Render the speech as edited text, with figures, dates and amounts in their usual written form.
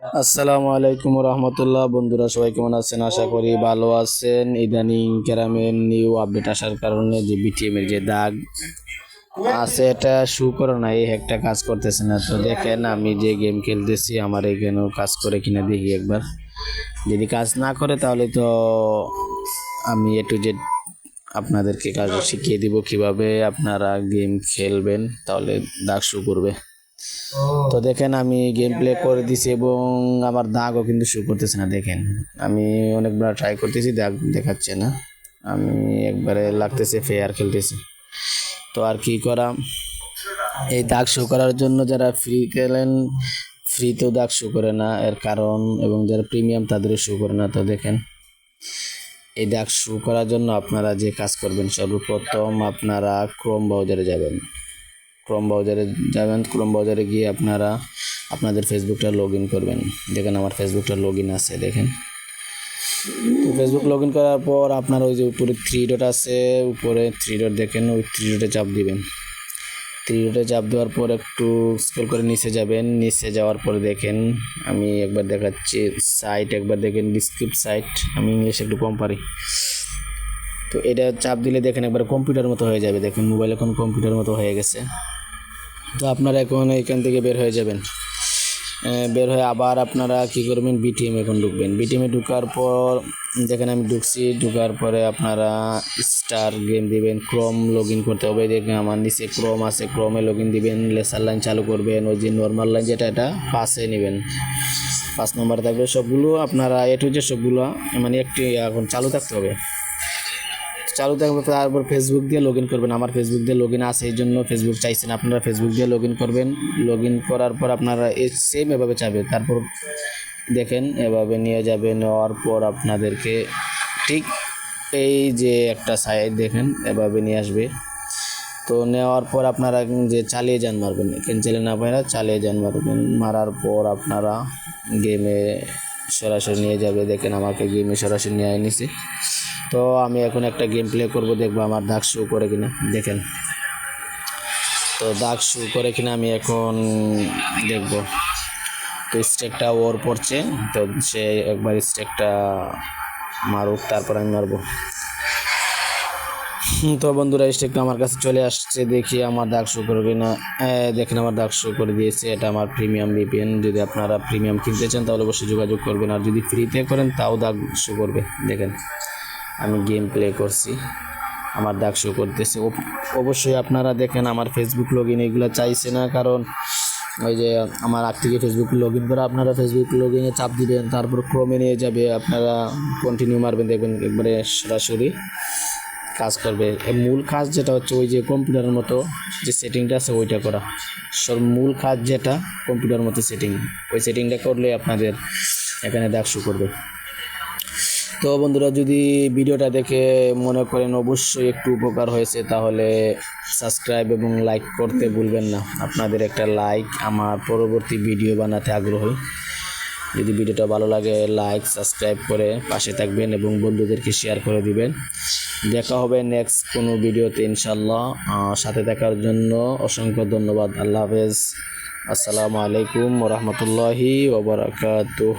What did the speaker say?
আসসালামু আলাইকুম রহমতুল্লাহ। বন্ধুরা সবাই কেমন আছেন? আশা করি ভালো আছেন। ইদানিং ক্যারামের নিউ আপডেট আসার কারণে যে বিটিএম এর যে দাগ আছে এটা শু করে না, এই একটা কাজ করতেছে না। তো দেখেন আমি যে গেম খেলতেছি আমার এখানেও কাজ করে কিনা দেখি একবার। যদি কাজ না করে তাহলে তো আমি টু জেড আপনাদেরকে কাজ শিখিয়ে দিব কিভাবে আপনারা গেম খেলবেন, তাহলে দাগ শু করবে। তো দেখেন আমি গেম প্লে করে দিছি এবং আমার দাগও কিন্তু শো করতেছে না। দেখেন আমি অনেকবার ট্রাই করতেছি, দাগ দেখাচ্ছে না। আমি একবারে লাগতেছে ফেয়ার খেলতেছি। তো আর কি করা, এই দাগ শো করার জন্য যারা ফ্রি খেলেন ফ্রিতেও দাগ শো করে না এর কারণ, এবং যারা প্রিমিয়াম তাদেরও শো করে না। তো দেখেন এই দাগ শো করার জন্য আপনারা যে কাজ করবেন, সর্বপ্রথম আপনারা ক্রোম ব্রাউজারে যাবেন। ক্রোম ব্রাউজারে গিয়ে আপনারা আপনাদের ফেসবুকটা লগ ইন করবেন। দেখেন আমার ফেসবুকটা লগ ইন আছে। দেখেন তো ফেসবুক লগ ইন করার পর আপনার ওই যে উপরে থ্রি ডট আছে, উপরে থ্রি ডট দেখেন, ওই থ্রি ডটে চাপ দিবেন। থ্রি ডটে চাপ দেওয়ার পর একটু স্ক্রল করে নিচে যাবেন। নিচে যাওয়ার পরে দেখেন আমি একবার দেখাচ্ছি সাইট, একবার দেখেন ডিসক্রিপ্ট সাইট। আমি ইংলিশ একটু কম পারি। তো এটা চাপ দিলে দেখেন একবার কম্পিউটার মতো হয়ে যাবে। দেখেন মোবাইল এখন কম্পিউটার মতো হয়ে গেছে। তো আপনারা এখন এখান থেকে বের হয়ে যাবেন। বের হয়ে আবার আপনারা কী করবেন, বিটিএম এখন ঢুকবেন। বিটিএমে ঢুকার পর দেখেন আমি ঢুকছি। ঢুকার পরে আপনারা স্টার গেম দিবেন, ক্রোম লগ ইন করতে হবে। দেখেন আমার নিচে ক্রোম আছে, ক্রোমে লগ ইন দিবেন। লেসার লাইন চালু করবেন, ওই যে নর্মাল লাইন যেটা এটা পাশে নেবেন, 5 নম্বর থাকবে। সবগুলো আপনারা টু যে সবগুলো মানে একটি এখন চালু থাকতে হবে। চালু থাকবে। তারপর ফেসবুক দিয়ে লগ ইন করবেন। আমার ফেসবুক দিয়ে লগ ইন আছে, এই জন্য ফেসবুক চাইছেন, আপনারা ফেসবুক দিয়ে লগ ইন করবেন। লগ ইন করার পর আপনারা এই সেম এভাবে চাবে। তারপর দেখেন এভাবে নিয়ে যাবে। নেওয়ার পর আপনাদেরকে ঠিক এই যে একটা সাইড দেখেন এভাবে নিয়ে আসবে। তো নেওয়ার পর আপনারা যে চালিয়ে যান মারবেন, ক্যান্সেলে না পায় না, চালিয়ে যান মারবেন। মারার পর আপনারা গেমে সরাসরি নিয়ে যাবে। দেখেন আমাকে গেমে সরাসরি নিয়ে নিছে। তো আমি এখন একটা গেম প্লে করবো, দেখবো আমার দাগ শো করে কিনা। দেখেন তো দাগ শো করে কিনা আমি এখন দেখবো। তো স্টেকটা ওর পড়ছে, তো সে একবার স্টেকটা মারুক, তারপর আমি মারবো। তো বন্ধুরা স্টেকটা আমার কাছে চলে আসছে, দেখি আমার দাগ শো করবে কিনা। দেখেন আমার দাগ শো করে দিয়েছে। এটা আমার প্রিমিয়াম ভিপিএন। যদি আপনারা প্রিমিয়াম কিনতে চান তাহলে অবশ্যই যোগাযোগ করবেন, আর যদি ফ্রিতে করেন তাও দাগ শো করবে। দেখেন আমি গেম প্লে করছি, আমার দাগ শো করতেছে। অবশ্যই আপনারা দেখেন আমার ফেসবুক লগ ইন এগুলো চাইছে না, কারণ ওই যে আমার আগ থেকে ফেসবুক লগ ইন করে আপনারা ফেসবুক লগ ইনে চাপ দিবেন, তারপর ক্রমে নিয়ে যাবে, আপনারা কন্টিনিউ মারবেন। দেখবেন একবারে সরাসরি কাজ করবে। মূল কাজ যেটা হচ্ছে ওই যে কম্পিউটারের মতো যে সেটিংটা আছে ওইটা করা। মূল কাজ যেটা কম্পিউটারের মতো সেটিং, ওই সেটিংটা করলে আপনাদের এখানে দাগ শো করবে। তো বন্ধুরা যদি ভিডিওটা দেখে মনে করেন অবশ্যই একটু উপকার হয়েছে, তাহলে সাবস্ক্রাইব এবং লাইক করতে ভুলবেন না। আপনাদের একটা লাইক আমার পরবর্তী ভিডিও বানাতে আগ্রহী। যদি ভিডিওটা ভালো লাগে লাইক সাবস্ক্রাইব করে পাশে থাকবেন এবং বন্ধুদেরকে শেয়ার করে দিবেন। দেখা হবে নেক্সট কোনো ভিডিওতে ইনশাল্লাহ। সাথে থাকার জন্য অসংখ্য ধন্যবাদ। আল্লাহ হাফেজ। আসসালামু আলাইকুম ওয়া রাহমাতুল্লাহি ওয়া বারাকাতুহু।